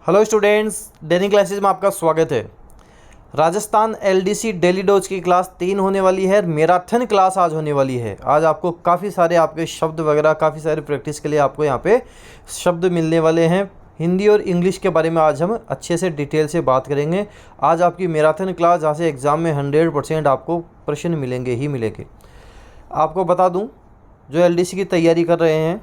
Hello students, daily classes में आपका स्वागत है। राजस्थान एलडीसी डेली डोज की क्लास 3 होने वाली है। मैराथन क्लास आज होने वाली है। आज आपको काफ़ी सारे आपके शब्द वगैरह काफ़ी सारे प्रैक्टिस के लिए आपको यहाँ पे शब्द मिलने वाले हैं। हिंदी और इंग्लिश के बारे में आज हम अच्छे से डिटेल से बात करेंगे। आज आपकी मैराथन क्लास जहाँ से एग्ज़ाम में 100% आपको प्रश्न मिलेंगे ही मिलेंगे। आपको बता दूँ, जो एलडीसी की तैयारी कर रहे हैं,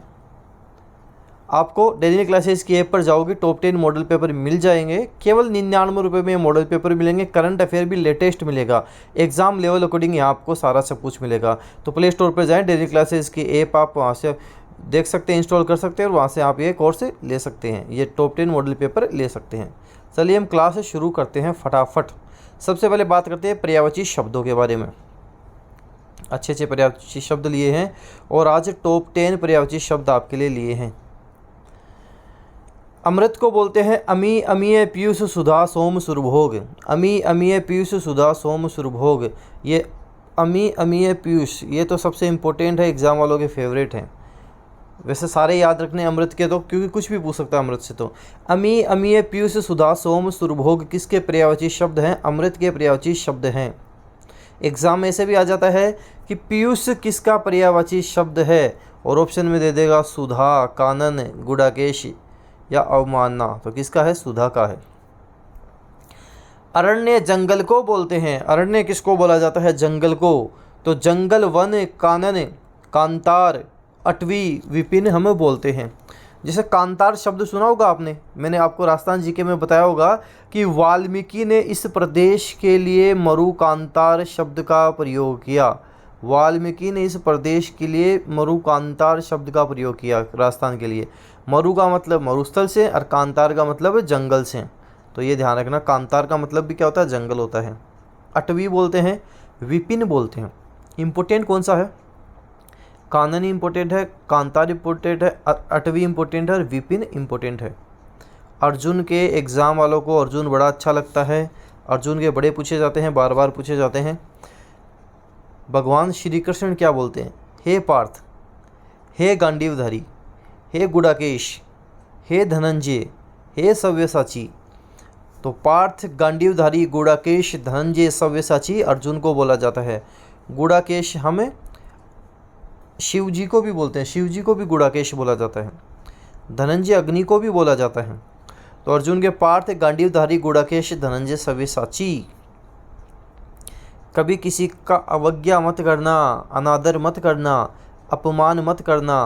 आपको डेली क्लासेस की ऐप पर जाओगे, टॉप 10 मॉडल पेपर मिल जाएंगे। केवल 99 रुपये में मॉडल पेपर मिलेंगे। करंट अफेयर भी लेटेस्ट मिलेगा। एग्जाम लेवल अकॉर्डिंग यहाँ आपको सारा सब कुछ मिलेगा। तो प्ले स्टोर पर जाएं, डेली क्लासेस की ऐप आप वहाँ से देख सकते हैं, इंस्टॉल कर सकते हैं और वहाँ से आप ये कोर्स ले सकते हैं, ये टॉप 10 मॉडल पेपर ले सकते हैं। चलिए हम क्लास शुरू करते हैं फटाफट। सबसे पहले बात करते हैं पर्यायवाची शब्दों के बारे में। अच्छे अच्छे पर्यायवाची शब्द लिए हैं और आज टॉप 10 पर्यायवाची शब्द आपके लिए लिए हैं। अमृत को बोलते हैं अमी अमीय पीयूष सुधा सोम सुरभोग। अमी अमीय पीयूष सुधा सोम सुरभोग। ये अमी अमीय पीयूष, ये तो सबसे इम्पोर्टेंट है, एग्ज़ाम वालों के फेवरेट हैं। वैसे सारे याद रखने अमृत के, तो क्योंकि कुछ भी पूछ सकता है अमृत से। तो अमी अमीय पीयूष सुधा सोम सुरभोग किसके पर्यायवाची शब्द हैं? अमृत के पर्यायवाची शब्द हैं। एग्ज़ाम में ऐसे भी आ जाता है कि पीयूष किसका पर्यायवाची शब्द है, और ऑप्शन में दे देगा सुधा, कानन, गुडाकेश या अवमानना। तो किसका है? सुधा का है। अरण्य जंगल को बोलते हैं। अरण्य किसको बोला जाता है? जंगल को। तो जंगल, वन, कानन, कांतार, अटवी, विपिन हम बोलते हैं। जैसे कांतार शब्द सुना होगा आपने, मैंने आपको राजस्थान जीके में बताया होगा कि वाल्मीकि ने इस प्रदेश के लिए मरु कांतार शब्द का प्रयोग किया। वाल्मीकि ने इस प्रदेश के लिए मरु कांतार शब्द का प्रयोग किया राजस्थान के लिए। मरु का मतलब मरुस्थल से और कांतार का मतलब जंगल से। तो ये ध्यान रखना, कांतार का मतलब भी क्या होता है? जंगल होता है। अटवी बोलते हैं, विपिन बोलते हैं। इम्पोर्टेंट कौन सा है? कानन इम्पोर्टेंट है, कांतार इम्पोर्टेंट है, अटवी इम्पोर्टेंट है और विपिन इम्पोर्टेंट है। अर्जुन के एग्ज़ाम वालों को अर्जुन बड़ा अच्छा लगता है। अर्जुन के बड़े पूछे जाते हैं, बार बार पूछे जाते हैं। भगवान श्री कृष्ण क्या बोलते हैं? हे पार्थ, हे गांडीवधारी, हे गुडाकेश, हे धनंजय, हे सव्यसाची। तो पार्थ, गांडीवधारी, गुडाकेश, धनंजय, सव्यसाची अर्जुन को बोला जाता है। गुडाकेश हमें शिव जी को भी बोलते हैं, शिव जी को भी गुडाकेश बोला जाता है। धनंजय अग्नि को भी बोला जाता है। तो अर्जुन के पार्थ, गांडीवधारी, गुडाकेश, धनंजय, सव्यसाची। कभी किसी का अवज्ञा मत करना, अनादर मत करना, अपमान मत करना,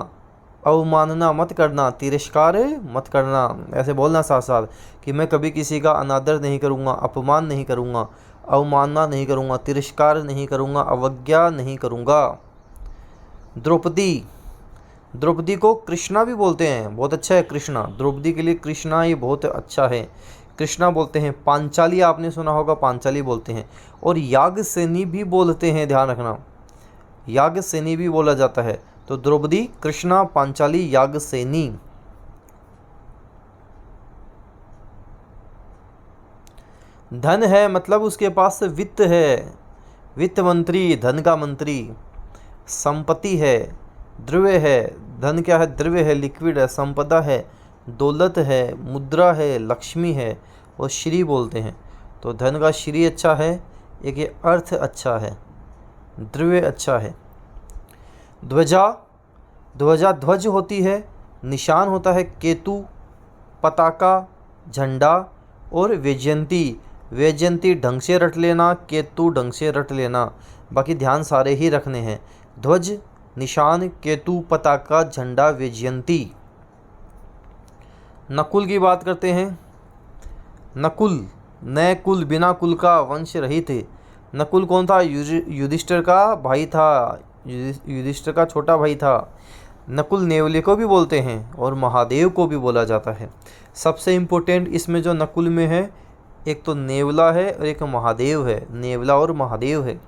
अवमानना मत करना, तिरस्कार मत करना। ऐसे बोलना साथ साथ कि मैं कभी किसी का अनादर नहीं करूँगा, अपमान नहीं करूँगा, अवमानना नहीं करूँगा, तिरस्कार नहीं करूँगा, अवज्ञा नहीं करूँगा। द्रौपदी, द्रौपदी को कृष्णा भी बोलते हैं, बहुत अच्छा है कृष्णा। द्रौपदी के लिए कृष्णा ये बहुत अच्छा है, कृष्णा बोलते हैं। पांचाली आपने सुना होगा, पांचाली बोलते हैं। और याज्ञसेनी भी बोलते हैं, ध्यान रखना, याज्ञसेनी भी बोला जाता है। तो द्रौपदी, कृष्णा, पांचाली, याज्ञसेनी। धन है मतलब उसके पास वित्त है, वित्त मंत्री, धन का मंत्री। संपत्ति है, द्रव्य है। धन क्या है? द्रव्य है, लिक्विड है। संपदा है, दौलत है, मुद्रा है, लक्ष्मी है। और श्री बोलते हैं। तो धन का श्री अच्छा है, एक ये अर्थ अच्छा है, द्रव्य अच्छा है। ध्वजा, ध्वजा ध्वज होती है, निशान होता है केतु, पताका, झंडा। और वैजयंती, वैजयंती ढंग से रट लेना, केतु ढंग से रट लेना, बाकी ध्यान सारे ही रखने हैं। ध्वज, निशान, केतु, पताका, झंडा, वैजयंती। नकुल की बात करते हैं। नकुल, नए कुल, बिना कुल का, वंश रहित। नकुल कौन था? युधिष्ठिर का भाई था, युधिष्ठिर का छोटा भाई था। नकुल नेवले को भी बोलते हैं और महादेव को भी बोला जाता है। सबसे इम्पोर्टेंट इसमें जो नकुल में है, एक तो नेवला है और एक महादेव है। नेवला और महादेव है।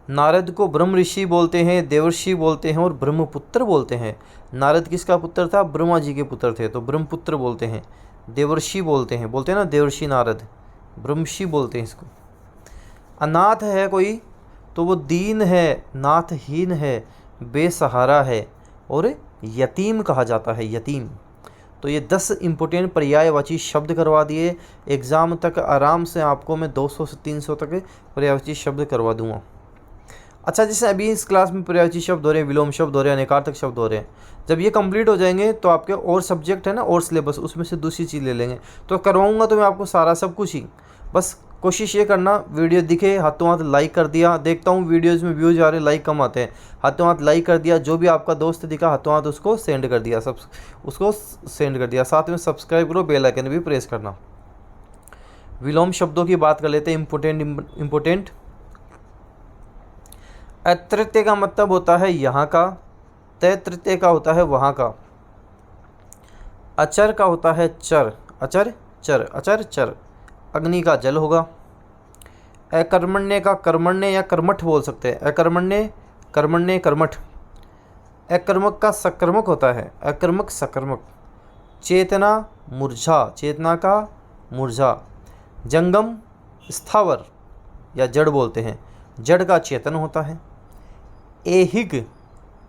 नारद को ब्रह्म ऋषि बोलते हैं, देवर्षि बोलते हैं और ब्रह्मपुत्र बोलते हैं। नारद किसका पुत्र था? ब्रह्मा जी के पुत्र थे, तो ब्रह्मपुत्र बोलते हैं। देवर्षि बोलते हैं ना, देवर्षि नारद, ब्रह्मषि बोलते हैं इसको। अनाथ है कोई तो वो दीन है, नाथहीन है, बेसहारा है और यतीम कहा जाता है, यतीम। तो ये 10 इम्पोर्टेंट पर्यायवाची शब्द करवा दिए। एग्ज़ाम तक आराम से आपको मैं 200 से 300 तक पर्यायवाची शब्द करवा दूंगा। अच्छा, जैसे अभी इस क्लास में पर्यायवाची शब्द हो रहे हैं, विलोम शब्द हो रहे हैं, अनेकार्थक शब्द हो रहे हैं। जब ये कंप्लीट हो जाएंगे तो आपके और सब्जेक्ट है ना, और सिलेबस, उसमें से दूसरी चीज़ ले लेंगे। तो करवाऊँगा तो मैं आपको सारा सब कुछ ही। बस कोशिश ये करना वीडियो दिखे, हाथों हाथ लाइक कर दिया। देखता हूँ वीडियोज़ में व्यूज़ आ रहे, लाइक कम आते हैं। हाथों हाथ लाइक कर दिया, जो भी आपका दोस्त दिखा हाथों हाथ उसको सेंड कर दिया, सब उसको सेंड कर दिया। साथ में सब्सक्राइब करो, बेल आइकन भी प्रेस करना। विलोम शब्दों की बात कर लेते हैं, इम्पोर्टेंट। अतृतीय का मतलब होता है यहाँ का, तृतीय का होता है वहाँ का, अचर का होता है चर, अचर चर, अचर चर। अग्नि का जल होगा। अकर्मण्य का कर्मण्य या कर्मठ बोल सकते हैं, अकर्मण्य कर्मण्य कर्मठ। अकर्मक का सकर्मक होता है, अकर्मक सकर्मक। चेतना मूर्छा, चेतना का मूर्छा। जंगम स्थावर या जड़ बोलते हैं, जड़ का चेतन होता है। ऐहिक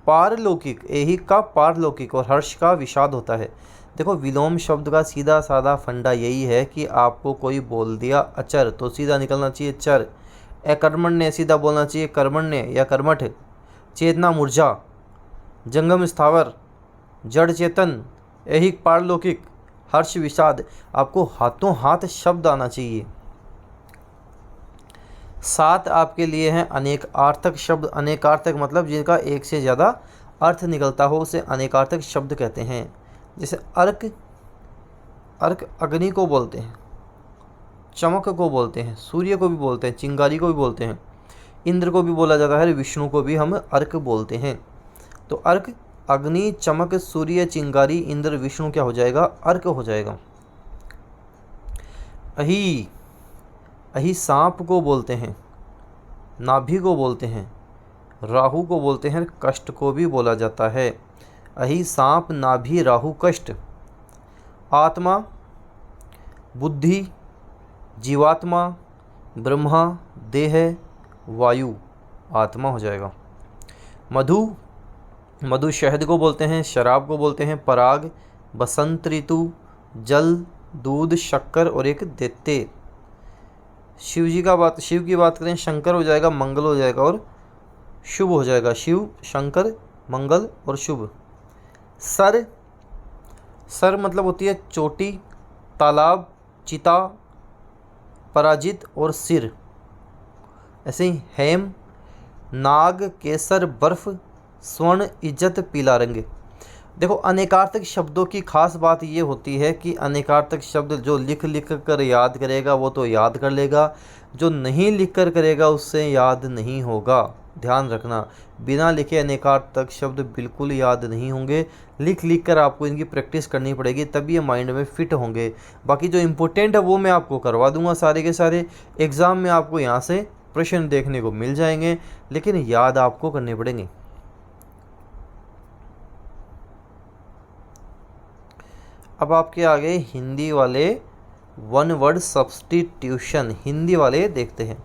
पारलौकिक, ऐहिक का पारलौकिक। और हर्ष का विषाद होता है। देखो, विलोम शब्द का सीधा साधा फंडा यही है कि आपको कोई बोल दिया अचर तो सीधा निकलना चाहिए चर। अकर्मण्य सीधा बोलना चाहिए कर्मण्य या कर्मठ। चेतना मूर्छा, जंगम स्थावर, जड़ चेतन, ऐहिक पारलौकिक, हर्ष विषाद। आपको हाथों हाथ शब्द आना चाहिए। 7 आपके लिए हैं अनेकार्थक शब्द। अनेकार्थक मतलब जिनका एक से ज़्यादा अर्थ निकलता हो उसे अनेकार्थक शब्द कहते हैं। जैसे अर्क, अर्क अग्नि को बोलते हैं, चमक को बोलते हैं, सूर्य को भी बोलते हैं, चिंगारी को भी बोलते हैं, इंद्र को भी बोला जाता है, विष्णु को भी हम अर्क बोलते हैं। तो अर्क अग्नि, चमक, सूर्य, चिंगारी, इंद्र, विष्णु क्या हो जाएगा? अर्क हो जाएगा। अही, अही सांप को बोलते हैं, नाभि को बोलते हैं, राहु को बोलते हैं, कष्ट को भी बोला जाता है। अही सांप, नाभि, राहु, कष्ट। आत्मा, बुद्धि, जीवात्मा, ब्रह्मा, देह, वायु, आत्मा हो जाएगा। मधु, मधु शहद को बोलते हैं, शराब को बोलते हैं, पराग, बसंत ऋतु, जल, दूध, शक्कर और एक दैत्य। शिव की बात करें, शंकर हो जाएगा, मंगल हो जाएगा और शुभ हो जाएगा। शिव, शंकर, मंगल और शुभ। सर, सर मतलब होती है चोटी, तालाब, चिता, पराजित और सिर। ऐसे ही हेम, नाग, केसर, बर्फ, स्वर्ण, इज्जत, पीला रंग। देखो, अनेकार्थक शब्दों की खास बात ये होती है कि अनेकार्थक शब्द जो लिख लिख कर याद करेगा वो तो याद कर लेगा, जो नहीं लिख कर करेगा उससे याद नहीं होगा। ध्यान रखना, बिना लिखे अनेकार्थक शब्द बिल्कुल याद नहीं होंगे। लिख लिख कर आपको इनकी प्रैक्टिस करनी पड़ेगी, तभी ये माइंड में फिट होंगे। बाकी जो इम्पोर्टेंट है वो मैं आपको करवा दूंगा सारे के सारे। एग्ज़ाम में आपको यहाँ से प्रश्न देखने को मिल जाएंगे, लेकिन याद आपको करने पड़ेंगे। अब आपके आगे हिंदी वाले वन वर्ड सब्स्टिट्यूशन, हिंदी वाले देखते हैं।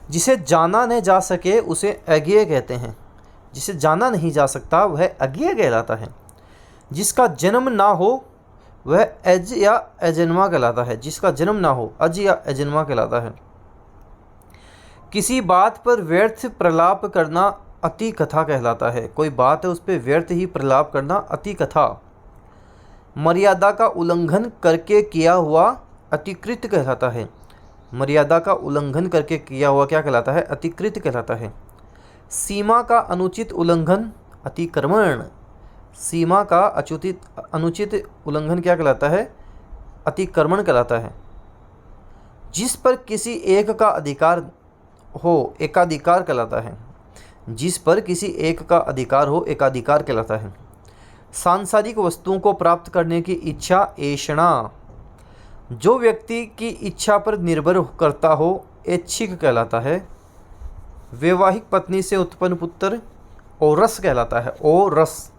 जिसे जाना न जा सके उसे अज्ञेय कहते हैं। जिसे जाना नहीं जा सकता वह अज्ञेय कहलाता है। जिसका जन्म ना हो वह अज या अजन्मा कहलाता है। जिसका जन्म ना हो अज या अजन्मा कहलाता है। किसी बात पर व्यर्थ प्रलाप करना अति कथा कहलाता है। कोई बात है उस पर व्यर्थ ही प्रलाप करना अति कथा। मर्यादा का उल्लंघन करके किया हुआ अतिकृत कहलाता है। मर्यादा का उल्लंघन करके किया हुआ क्या कहलाता है? अतिकृत कहलाता है। सीमा का अनुचित उल्लंघन अतिक्रमण। सीमा का अनुचित उल्लंघन क्या कहलाता है? अतिक्रमण कहलाता है। जिस पर किसी एक का अधिकार हो एकाधिकार कहलाता है। जिस पर किसी एक का अधिकार हो एकाधिकार कहलाता है। सांसारिक वस्तुओं को प्राप्त करने की इच्छा ऐषणा। जो व्यक्ति की इच्छा पर निर्भर करता हो ऐच्छिक कहलाता है। वैवाहिक पत्नी से उत्पन्न पुत्र औरस कहलाता है। औरस।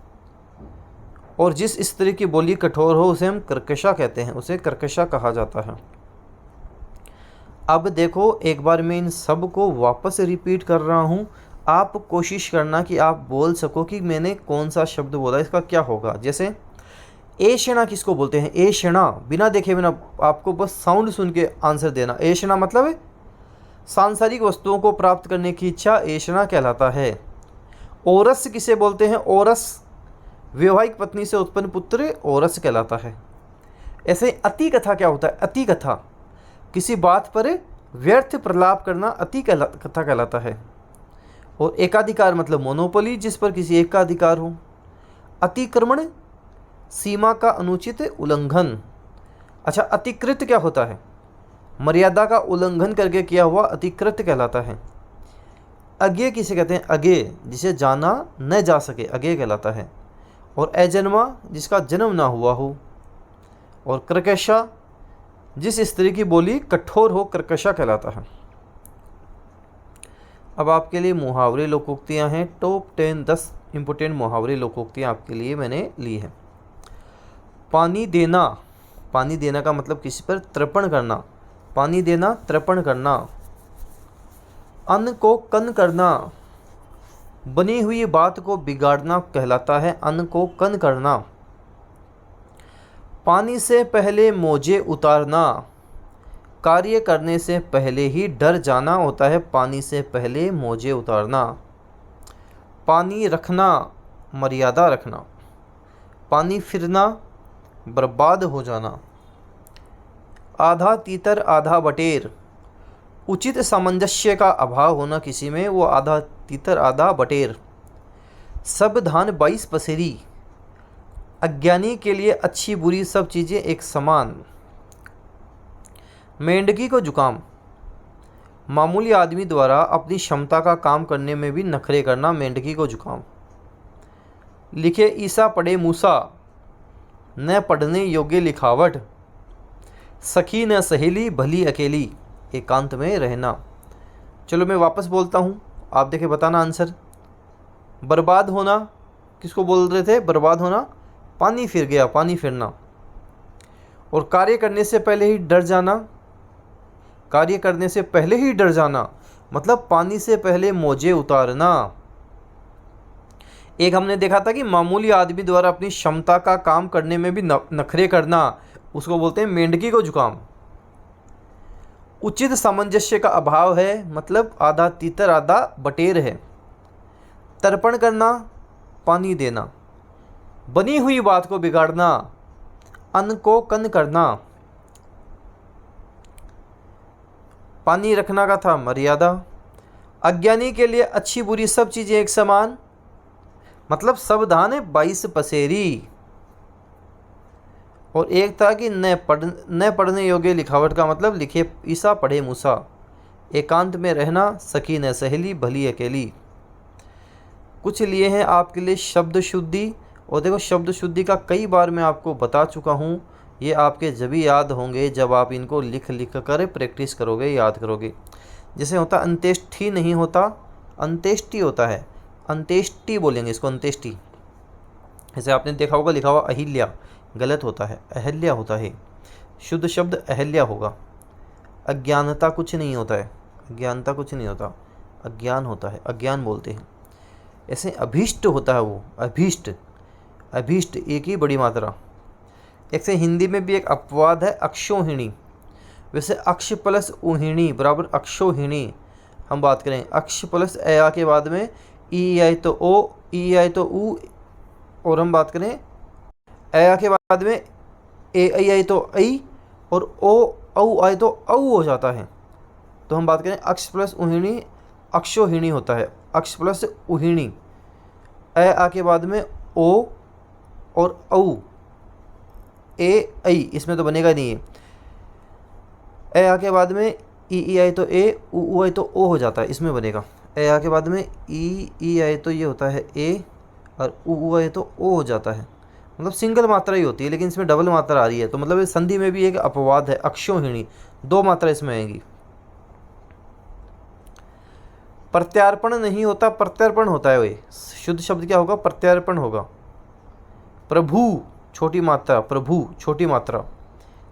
और जिस स्त्री की बोली कठोर हो उसे हम कर्कशा कहते हैं, उसे कर्कशा कहा जाता है। अब देखो, एक बार मैं इन सब को वापस रिपीट कर रहा हूँ। आप कोशिश करना कि आप बोल सको कि मैंने कौन सा शब्द बोला, इसका क्या होगा। जैसे ऐषणा किसको बोलते हैं? ऐषणा बिना देखे बिना आपको बस साउंड सुन के आंसर देना। ऐषणा मतलब सांसारिक वस्तुओं को प्राप्त करने की इच्छा ऐषणा कहलाता है। औरस किसे बोलते हैं? औरस वैवाहिक पत्नी से उत्पन्न पुत्र औरस कहलाता है। ऐसे अति कथा क्या होता है? अति कथा किसी बात पर व्यर्थ प्रलाप करना अति कथा कहलाता है। और एकाधिकार मतलब मोनोपोली, जिस पर किसी एक का अधिकार हो। अतिक्रमण सीमा का अनुचित उल्लंघन। अच्छा, अतिकृत क्या होता है? मर्यादा का उल्लंघन करके किया हुआ अतिकृत कहलाता है। अज्ञेय किसे कहते हैं? अज्ञेय जिसे जाना न जा सके अज्ञेय कहलाता है। और अजन्मा जिसका जन्म ना हुआ हो। और कर्कशा जिस स्त्री की बोली कठोर हो कर्कशा कहलाता है। अब आपके लिए मुहावरे लोकोक्तियाँ हैं। टॉप 10 इम्पोर्टेंट मुहावरे लोकोक्तियाँ आपके लिए मैंने ली हैं। पानी देना, पानी देना का मतलब किसी पर तर्पण करना। पानी देना, तर्पण करना। अन्न को कन करना, बनी हुई बात को बिगाड़ना कहलाता है अन्न को कन करना। पानी से पहले मोजे उतारना, कार्य करने से पहले ही डर जाना होता है पानी से पहले मोजे उतारना। पानी रखना, मर्यादा रखना। पानी फिरना, बर्बाद हो जाना। आधा तीतर आधा बटेर, उचित सामंजस्य का अभाव होना किसी में, वो आधा तीतर आधा बटेर। सब धान 22 पसेरी, अज्ञानी के लिए अच्छी बुरी सब चीज़ें एक समान। मेंढकी को जुकाम, मामूली आदमी द्वारा अपनी क्षमता का काम करने में भी नखरे करना मेंढकी को जुकाम। लिखे ईसा पढ़े मूसा, न पढ़ने योग्य लिखावट। सखी न सहेली भली अकेली, एकांत में रहना। चलो मैं वापस बोलता हूँ, आप देखे बताना आंसर। बर्बाद होना किसको बोल रहे थे? बर्बाद होना, पानी फिर गया, पानी फिरना। और कार्य करने से पहले ही डर जाना, कार्य करने से पहले ही डर जाना मतलब पानी से पहले मोजे उतारना। एक हमने देखा था कि मामूली आदमी द्वारा अपनी क्षमता का काम करने में भी नखरे करना, उसको बोलते हैं मेंढकी को जुकाम। उचित सामंजस्य का अभाव है मतलब आधा तीतर आधा बटेर है। तर्पण करना, पानी देना। बनी हुई बात को बिगाड़ना, अन्न को कन करना। पानी रखना का था मर्यादा। अज्ञानी के लिए अच्छी बुरी सब चीज़ें एक समान मतलब सब धान 22 पसेरी। और एक था कि न पढ़ने योग्य लिखावट का मतलब लिखे ईसा पढ़े मूसा। एकांत में रहना, सखी न सहेली भली अकेली। कुछ लिए हैं आपके लिए शब्द शुद्धि। और देखो शब्द शुद्धि का कई बार मैं आपको बता चुका हूँ, ये आपके जब भी याद होंगे जब आप इनको लिख कर प्रैक्टिस करोगे, याद करोगे। जैसे होता अंत्येष्टि नहीं होता, अंत्येष्टि होता है, अंत्येष्टि बोलेंगे इसको, अंत्येष्टि। जैसे आपने देखा होगा लिखा हुआ अहिल्या, गलत होता है, अहल्या होता है। शुद्ध शब्द अहल्या होगा। अज्ञानता कुछ नहीं होता है, अज्ञानता कुछ नहीं होता, अज्ञान होता है, अज्ञान बोलते हैं। ऐसे अभीष्ट होता है वो, अभीष्ट, अभीष्ट एक ही बड़ी मात्रा। ऐसे हिंदी में भी एक अपवाद है अक्षोहिणी। वैसे अक्ष प्लस उहिणी बराबर अक्षोहिणी। हम बात करें अक्ष प्लस अया के बाद में ई आए तो ओ, ई आए तो ऊ। और हम बात करें अया के बाद में ए आई आए तो आई, और ओ औ आए तो औ हो जाता है। तो हम बात करें अक्ष प्लस उहिणी अक्षोहिणी होता है, अक्ष प्लस उहिणी। अ आ के बाद में ओ और औ, ए आई इसमें तो बनेगा नहीं है। ए आ के बाद में ई आए तो ए, ऊ आए तो ओ हो जाता है, इसमें बनेगा। ए आ के बाद में ई आए तो ये होता है ए, और ऊ आए तो ओ हो जाता है। मतलब सिंगल मात्रा ही होती है, लेकिन इसमें डबल मात्रा आ रही है, तो मतलब इस संधि में भी एक अपवाद है, अक्षोहिणी, 2 मात्रा इसमें आएगी। प्रत्यार्पण नहीं होता, प्रत्यर्पण होता है। वही शुद्ध शब्द क्या होगा? प्रत्यार्पण होगा। प्रभु छोटी मात्रा, प्रभु छोटी मात्रा।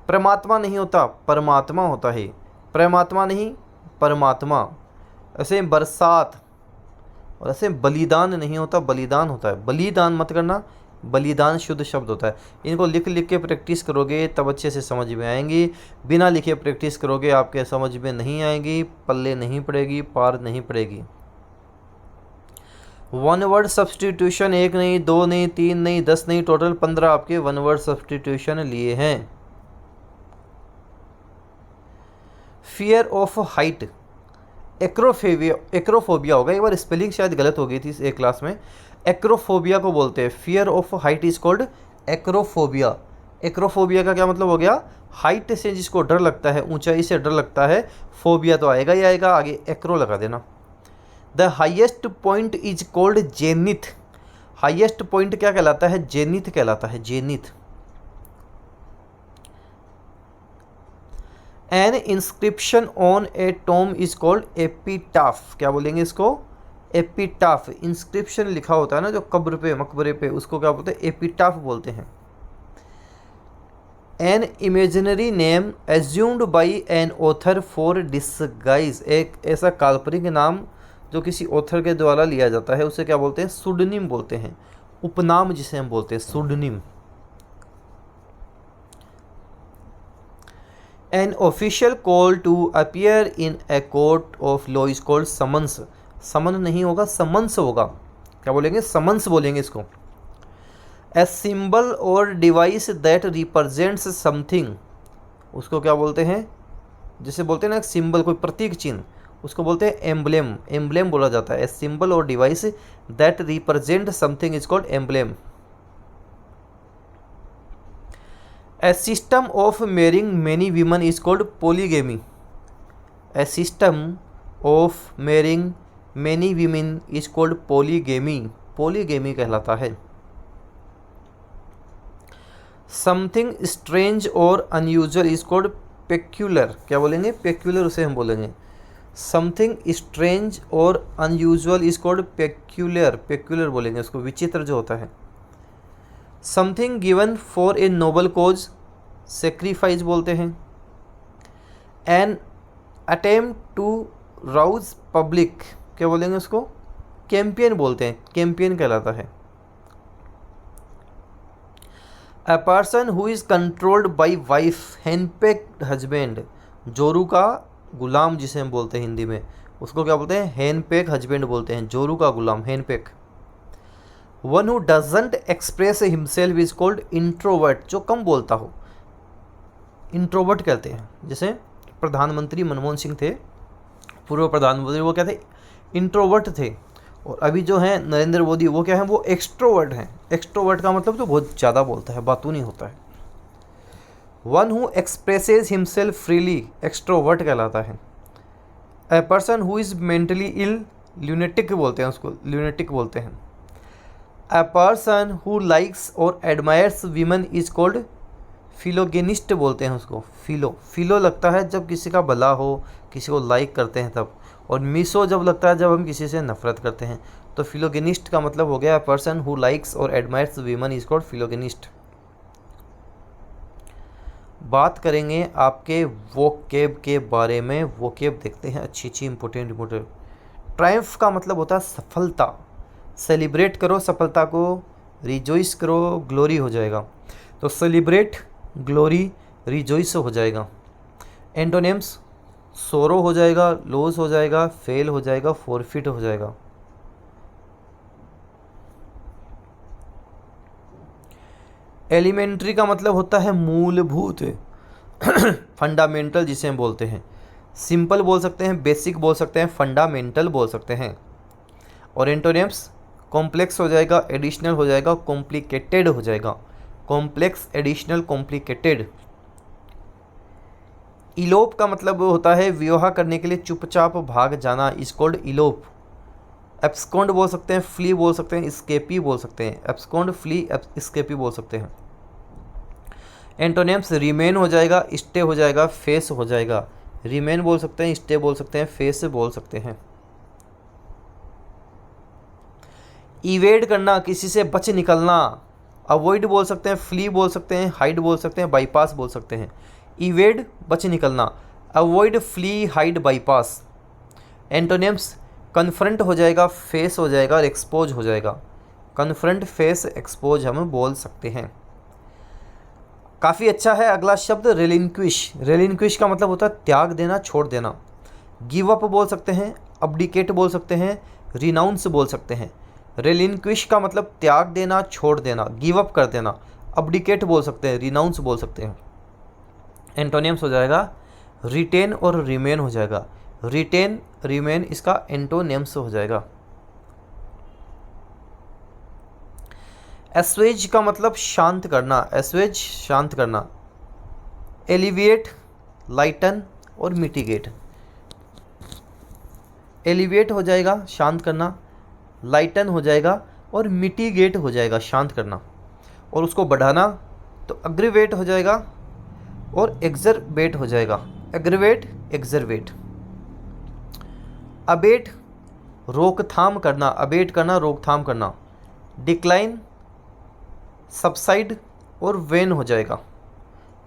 परमात्मा नहीं होता, परमात्मा होता है। परमात्मा नहीं, परमात्मा। ऐसे बरसात। और ऐसे बलिदान नहीं होता, बलिदान होता है। बलिदान मत करना, बलिदान शुद्ध शब्द होता है। इनको लिख लिख के प्रैक्टिस करोगे तब अच्छे से समझ में आएंगी, बिना लिखे प्रैक्टिस करोगे आपके समझ में नहीं आएंगी, पल्ले नहीं पड़ेगी, पार नहीं पड़ेगी। वन वर्ड सब्सटीट्यूशन 1 नहीं, 2 नहीं, 3 नहीं, 10 नहीं, टोटल 15 आपके वन वर्ड सब्सटीट्यूशन लिए हैं। फियर ऑफ हाइट, एक्रोफोबिया होगा, एक बार स्पेलिंग शायद गलत हो गई थी एक क्लास में। एक्रोफोबिया को बोलते हैं, fear of height is called acrophobia. Acrophobia का क्या मतलब हो गया? हाइट से जिसको डर लगता है, ऊंचाई से डर लगता है, फोबिया तो आएगा ही आएगा, आगे एक्रो लगा देना। The highest point is called zenith. Highest point क्या कहलाता है? जेनिथ कहलाता है, zenith. N inscription on A Tom is called epitaph. क्या बोलेंगे इसको? एपिटाफ। इंस्क्रिप्शन लिखा होता है ना जो कब्र पे, मकबरे पे, उसको क्या बोलते हैं? एपिटाफ बोलते हैं। An imaginary name assumed by an author for disguise. एक ऐसा काल्पनिक नाम जो किसी ऑथर के द्वारा लिया जाता है उसे क्या बोलते हैं? सुडनिम बोलते हैं, उपनाम जिसे हम बोलते हैं pseudonym. An official call to appear in a court of law is called summons. Summon नहीं होगा, समन्स होगा। क्या बोलेंगे? समन्स बोलेंगे इसको। A symbol or device that represents something, उसको क्या बोलते हैं? जैसे बोलते हैं ना एक सिंबल, कोई प्रतीक चिन्ह, उसको बोलते हैं एम्ब्लेम। एम्ब्लेम बोला जाता है। A symbol or device that represent something is called emblem. A system of marrying many women is called polygamy. A system of marrying many women is called polygamy. Polygamy कहलाता है। Something strange or unusual is called peculiar. क्या बोलेंगे? Peculiar उसे हम बोलेंगे। Something strange or unusual is called peculiar. Peculiar बोलेंगे उसको, विचित्र जो होता है। Something given for a noble cause, sacrifice बोलते हैं। An attempt to rouse public, क्या बोलेंगे उसको? कैंपियन बोलते हैं, कैंपियन कहलाता है। A person who is controlled by wife, henpecked husband, जोरू का गुलाम जिसे हम बोलते हैं हिंदी में, उसको क्या बोलते हैं? हैंडपेक हस्बैंड बोलते हैं, जोरू का गुलाम, henpeck. One who doesn't express himself is called introvert, जो कम बोलता हो, इंट्रोवर्ट कहते हैं। जैसे प्रधानमंत्री मनमोहन सिंह थे, पूर्व प्रधानमंत्री, वो क्या थे? इंट्रोवर्ट थे। और अभी जो है नरेंद्र मोदी, वो क्या है? वो एक्सट्रोवर्ट हैं। एक्सट्रोवर्ट का मतलब तो बहुत ज़्यादा बोलता है, बातू नहीं होता है। One who expresses himself freely, extrovert कहलाता है। A person who is mentally ill, lunatic बोलते हैं उसको, ल्यूनेटिक बोलते हैं। ए पर्सन हु लाइक्स और admires women is called philogynist बोलते हैं उसको। फिलो लगता है जब किसी का भला हो, किसी को लाइक करते हैं तब, और मिसो जब लगता है जब हम किसी से नफरत करते हैं। तो फिलोगेनिस्ट का मतलब हो गया पर्सन हु लाइक्स और एडमायर्स वीमेन इज कॉल्ड फिलोगेनिस्ट। बात करेंगे आपके वोकेब के बारे में। वोकेब देखते हैं अच्छी इंपॉर्टेंट। ट्रायम्फ का मतलब होता है सफलता। सेलिब्रेट करो सफलता को, रिजॉइस करो, ग्लोरी हो जाएगा। तो सेलिब्रेट, ग्लोरी, रिजॉइस हो जाएगा। एंटोनिम्स, सोरो हो जाएगा, लॉस हो जाएगा, फेल हो जाएगा, फॉरफिट हो जाएगा। एलिमेंट्री का मतलब होता है मूलभूत, फंडामेंटल जिसे हम बोलते हैं। सिंपल बोल सकते हैं, बेसिक बोल सकते हैं, फंडामेंटल बोल सकते हैं। और एंटोनिम्स, कॉम्प्लेक्स हो जाएगा, एडिशनल हो जाएगा, कॉम्प्लिकेटेड हो जाएगा। Complex, additional, complicated. इलोप का मतलब होता है विवाह करने के लिए चुपचाप भाग जाना, इज कॉल्ड इलोप। एब्सकॉन्ड बोल सकते हैं, फ्ली बोल सकते हैं, स्केपी बोल सकते हैं। एब्सकॉन्ड, फ्ली, स्केपी बोल सकते हैं। एंटोनिम्स, रिमेन हो जाएगा, स्टे हो जाएगा, फेस हो जाएगा। रिमेन बोल सकते हैं, स्टे बोल सकते हैं, फेस बोल सकते हैं। इवेड करना, किसी से बच निकलना, अवॉइड बोल सकते हैं, फ्ली बोल सकते हैं, हाइड बोल सकते हैं, बाईपास बोल सकते हैं। इवेड, बच निकलना, avoid, flee, hide, bypass. Antonyms, confront हो जाएगा, फेस हो जाएगा और एक्सपोज हो जाएगा। कन्फ्रंट, फेस, एक्सपोज हम बोल सकते हैं। काफ़ी अच्छा है अगला शब्द रिलिंक्विश। रिलिंक्विश का मतलब होता है त्याग देना, छोड़ देना। गिव अप बोल सकते हैं, अब्डिकेट बोल सकते हैं, रिनाउंस बोल सकते हैं। रिलिंक्विश का मतलब त्याग देना, छोड़ देना, गिव अप कर देना। अब्डिकेट बोल सकते हैं, रिनाउंस बोल सकते हैं। एंटोनिम्स हो जाएगा रिटेन और रिमेन हो जाएगा। रिटेन, रिमेन इसका एंटोनिम्स हो जाएगा। एस्वेज का मतलब शांत करना, एस्वेज शांत करना। एलिविएट, लाइटन और मिटिगेट। एलिविएट हो जाएगा शांत करना, लाइटन हो जाएगा और मिटिगेट हो जाएगा शांत करना। और उसको बढ़ाना तो अग्रीवेट हो जाएगा और एक्जरबेट हो जाएगा। एग्रीवेट, एक्जरबेट। अबेट रोकथाम करना, अबेट करना, रोकथाम करना। डिक्लाइन, सबसाइड और वेन हो जाएगा।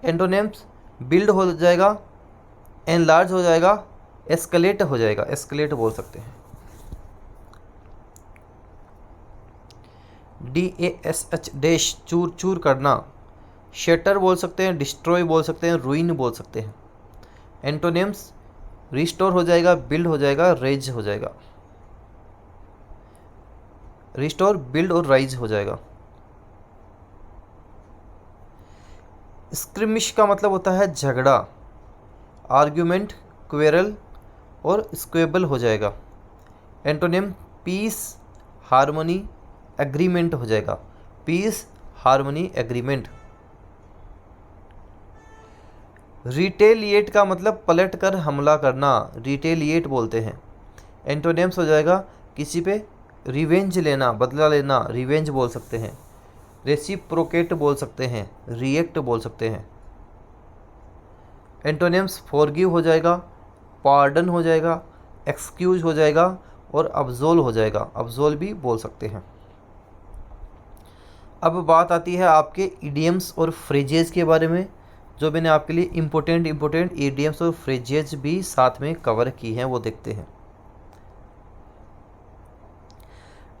एंटोनिम्स बिल्ड हो जाएगा, एनलार्ज हो जाएगा, एस्केलेट हो जाएगा। एस्केलेट बोल सकते हैं। DASH डैश, चूर चूर करना। शेटर बोल सकते हैं, डिस्ट्रॉय बोल सकते हैं, रूइन बोल सकते हैं। एंटोनिम्स रिस्टोर हो जाएगा, बिल्ड हो जाएगा, रेज हो जाएगा। रिस्टोर, बिल्ड और राइज हो जाएगा। स्क्रिमिश का मतलब होता है झगड़ा। आर्ग्यूमेंट, क्वेरल और स्क्वेबल हो जाएगा। एंटोनिम पीस, हार्मनी, एग्रीमेंट हो जाएगा। Piece, harmony, agreement. रिटेलिएट का मतलब पलट कर हमला करना, रिटेलिएट बोलते हैं। एंटोनिम्स हो जाएगा किसी पे रिवेंज लेना, बदला लेना, रिवेंज बोल सकते हैं। रेसिप्रोकेट बोल सकते हैं, रिएक्ट बोल सकते हैं। एंटोनिम्स फॉरगिव हो जाएगा, पार्डन हो जाएगा, एक्सक्यूज हो जाएगा और अब्जोल हो जाएगा। अब्जोल भी बोल सकते हैं। अब बात आती है आपके इडियम्स और फ्रेजेस के बारे में, जो मैंने आपके लिए इम्पोर्टेंट इडियम्स और फ्रेजेस भी साथ में कवर की हैं, वो देखते हैं।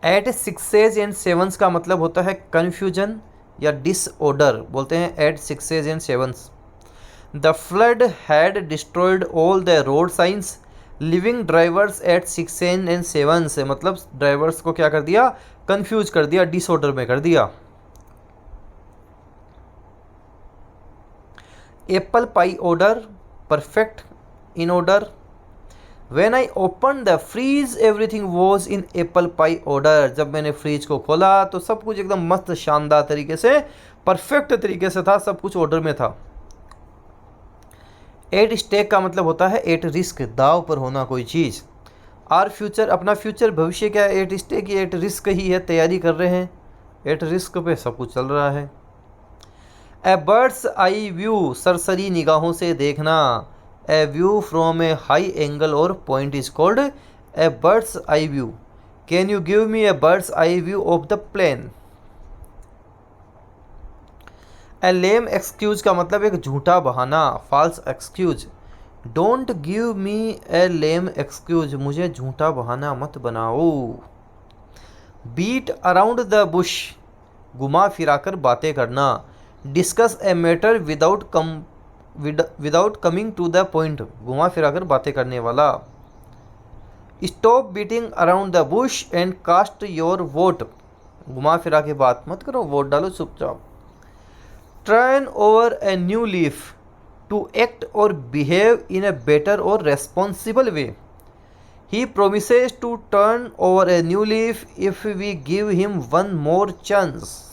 एट सिक्सेज एंड सेवंस का मतलब होता है कन्फ्यूजन या डिसऑर्डर, बोलते हैं at sixes and sevens. The flood had destroyed all the road signs, leaving drivers at sixes and sevens, मतलब ड्राइवर्स को क्या कर दिया, कन्फ्यूज कर दिया, डिसऑर्डर में कर दिया। Apple pie order, perfect, in order. When I opened the freeze, everything was in apple pie order. जब मैंने फ्रीज को खोला तो सब कुछ एकदम मस्त शानदार तरीके से, परफेक्ट तरीके से था, सब कुछ ऑर्डर में था। एट स्टेक का मतलब होता है एट रिस्क, दाव पर होना कोई चीज़। आर फ्यूचर, अपना फ्यूचर, भविष्य क्या है, एट स्टेक, एट रिस्क ही है, तैयारी कर रहे हैं, एट रिस्क पे सब कुछ चल रहा है। ए बर्ड्स आई व्यू, सरसरी निगाहों से देखना। A view from a high angle or point is called a bird's eye view. Can you give me a bird's eye view of the plane. A lame excuse का मतलब एक झूठा बहाना, false excuse. Don't give me a lame excuse, मुझे झूठा बहाना मत बनाओ। बीट अराउंड द बुश, घुमा फिराकर बातें करना। Discuss a matter without coming to the point, घुमा फिराकर बातें करने वाला। Stop beating around the bush and cast your vote, घुमा फिरा के बात मत करो, वोट डालो चुपचाप। Turn over a new leaf, to act और बिहेव इन ए बेटर और responsible way. He promises to turn over a new leaf if we give him one more chance.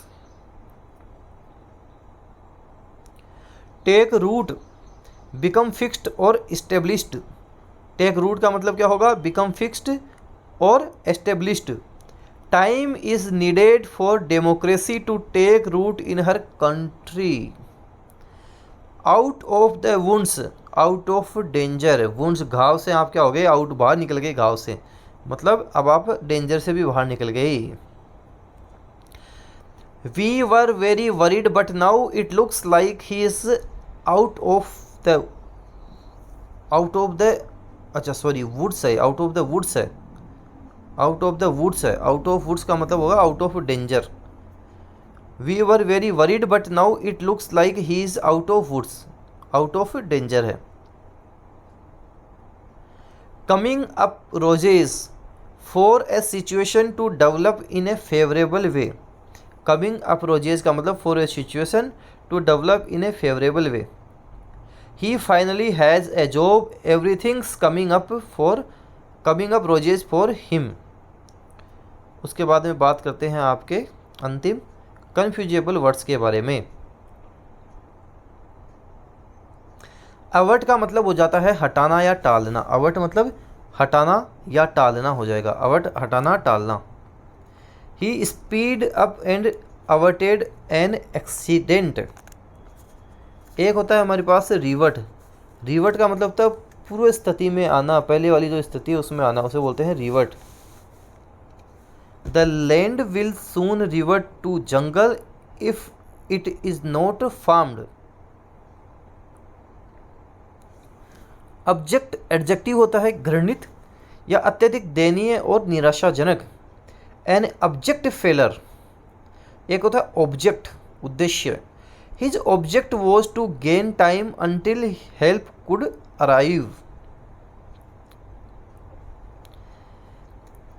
Take root, become fixed और established. Take root का मतलब क्या होगा, become fixed और established. Time is needed for democracy to take root in her country. Out of the wounds, out of danger. Wounds घाव से आप क्या हो गए, आउट, बाहर निकल गए घाव से, मतलब अब आप डेंजर से भी बाहर निकल गए। We were very worried but now it looks like he is out of the अच्छा सॉरी वुड्स है, आउट ऑफ द वुड्स है। आउट ऑफ द वुड्स है, आउट ऑफ वुड्स का मतलब होगा out of danger. We were very worried but now it looks like he is out of woods, out of danger है। Coming up roses for a situation to develop in a favourable way. Coming up roses का मतलब for a situation to develop in a favourable way. He finally has a job, everything's coming up roses for him. उसके बाद में बात करते हैं आपके अंतिम कन्फ्यूजेबल वर्ड्स के बारे में। अवर्ट का मतलब हो जाता है हटाना या टालना। अवर्ट मतलब हटाना या टालना हो जाएगा। अवर्ट हटाना, टालना। He speed up and averted an accident. एक होता है हमारे पास रिवर्ट। रिवर्ट का मतलब होता है पूर्व स्थिति में आना, पहले वाली जो स्थिति है उसमें आना, उसे बोलते हैं revert. The land will soon revert to jungle if it is not farmed. Object adjective होता है घृणित या अत्यधिक दयनीय और निराशाजनक। An object failure. एक होता है ऑब्जेक्ट, उद्देश्य। His object was to gain time until help could arrive.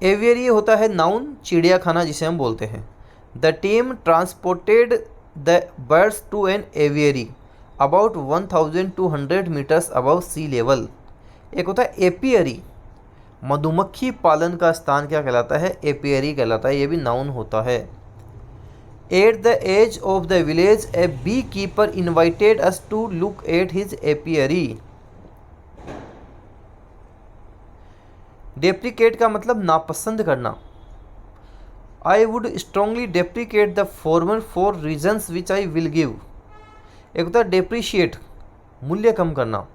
Aviary होता है नाउन, चिड़ियाखाना जिसे हम बोलते हैं। The team transported the birds to an aviary about 1200 metres above sea level. एक होता है एपियरी, मधुमक्खी पालन का स्थान क्या कहलाता है? एपियरी कहलाता है, ये भी नाउन होता है। At the edge of the village a bee keeper invited us to look at his apiary. Deprecate का मतलब नापसंद करना। I would strongly deprecate the former for reasons which I will give. एक होता है डेप्रिशिएट, मूल्य कम करना।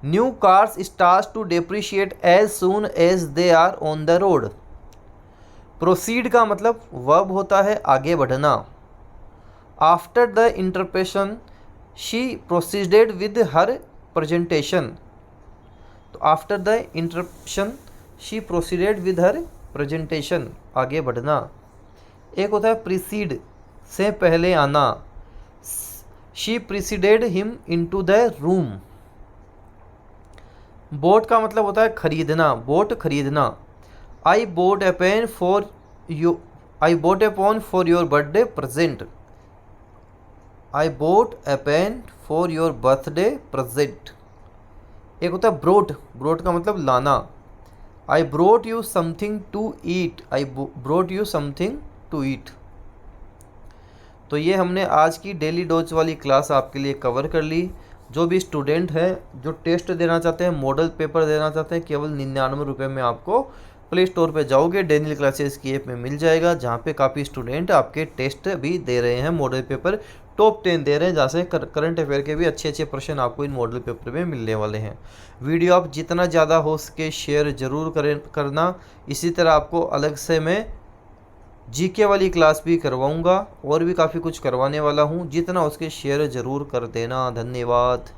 New cars start to depreciate as soon as they are on the road. Proceed का मतलब वर्ब होता है आगे बढ़ना। After the interruption she proceeded with her presentation. तो after the interruption she proceeded with her presentation, आगे बढ़ना। एक होता है प्रीसीड, से पहले आना। She preceded him into the room. Bought का मतलब होता है खरीदना, बोट खरीदना। I bought a pen for you, I bought a pen for your birthday present. I bought a pen for your birthday present. एक होता है ब्रोट, ब्रोट का मतलब लाना। I brought you something to eat, I brought you something to eat. तो ये हमने आज की डेली डोज वाली क्लास आपके लिए कवर कर ली। जो भी स्टूडेंट हैं जो टेस्ट देना चाहते हैं, मॉडल पेपर देना चाहते हैं, केवल 99 रुपये में आपको प्ले स्टोर पे जाओगे, डेली क्लासेस की ऐप में मिल जाएगा, जहाँ पे काफ़ी स्टूडेंट आपके टेस्ट भी दे रहे हैं, मॉडल पेपर टॉप 10 दे रहे हैं, जहाँ से करंट अफेयर के भी अच्छे अच्छे प्रश्न आपको इन मॉडल पेपर में मिलने वाले हैं। वीडियो आप जितना ज़्यादा हो सके शेयर ज़रूर करना। इसी तरह आपको अलग से मैं जीके वाली क्लास भी करवाऊंगा और भी काफ़ी कुछ करवाने वाला हूं, जितना उसके शेयर ज़रूर कर देना। धन्यवाद।